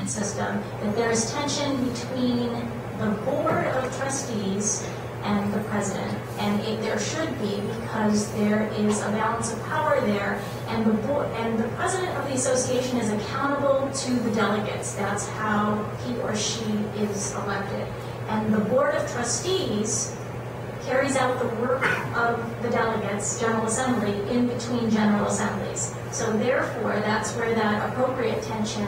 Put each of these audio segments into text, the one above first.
system, that there is tension between the board of trustees and the president. And there should be, because there is a balance of power there, and the board and the president of the association is accountable to the delegates. That's how he or she is elected. And the board of trustees carries out the work of the delegates, General Assembly, in between General Assemblies. So therefore, that's where that appropriate tension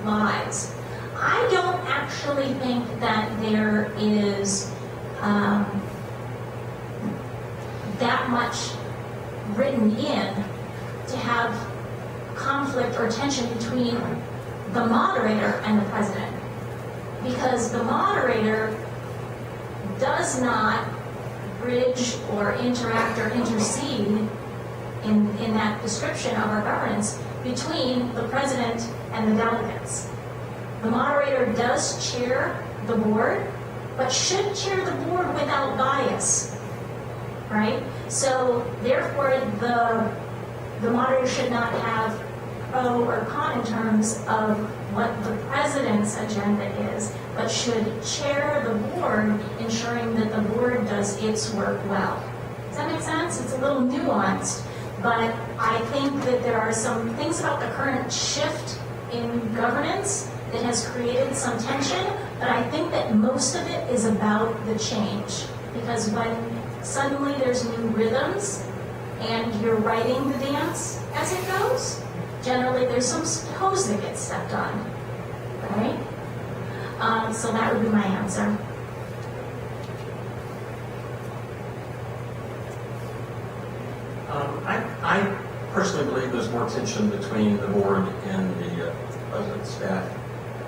lies. I don't actually think that there is that much written in to have conflict or tension between the moderator and the president. Because the moderator does not bridge or interact or intercede in that description of our governance between the president and the delegates. The moderator does chair the board, but should chair the board without bias, right? So therefore, the moderator should not have pro or con in terms of what the president's agenda is, but should chair the board, ensuring that the board does its work well. Does that make sense? It's a little nuanced, but I think that there are some things about the current shift in governance that has created some tension, but I think that most of it is about the change. Because when suddenly there's new rhythms and you're writing the dance as it goes, generally there's some toes that get stepped on, right? So that would be my answer. I personally believe there's more tension between the board and the president's staff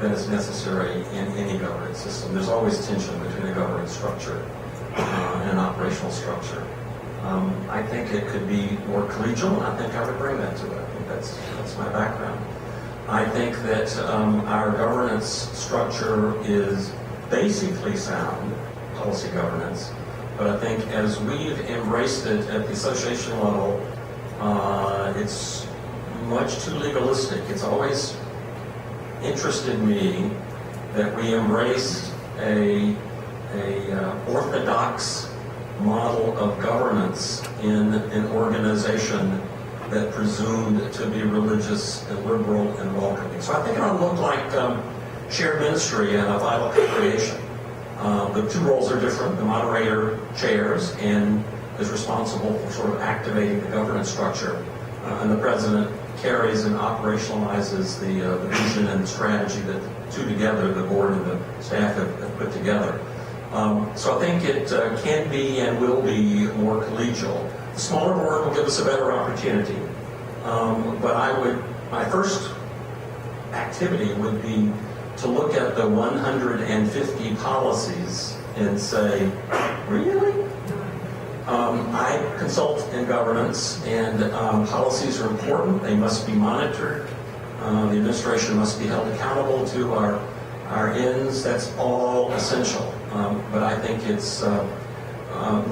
than is necessary in any governance system. There's always tension between a governance structure and an operational structure. I think it could be more collegial, and I think I would bring that to it. I think that's my background. I think that our governance structure is basically sound policy governance, but I think as we've embraced it at the association level, it's much too legalistic. It's always interested me that we embraced a orthodox model of governance in an organization that presumed to be religious and liberal and welcoming. So I think it ought to look like shared ministry and a vital congregation. The two roles are different. The moderator chairs and is responsible for sort of activating the governance structure, and the president carries and operationalizes the vision and the strategy that the two together, the board and the staff, have put together. So I think it can be and will be more collegial. The smaller board will give us a better opportunity. But my first activity would be to look at the 150 policies and say, really? I consult in governance, and policies are important. They must be monitored. The administration must be held accountable to our ends. That's all essential. But I think it's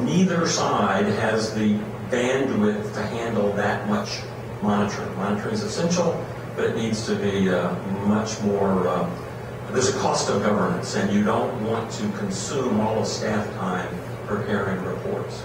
neither side has the bandwidth to handle that much monitoring. Monitoring is essential, but it needs to be much more. There's a cost of governance, and you don't want to consume all of staff time preparing reports.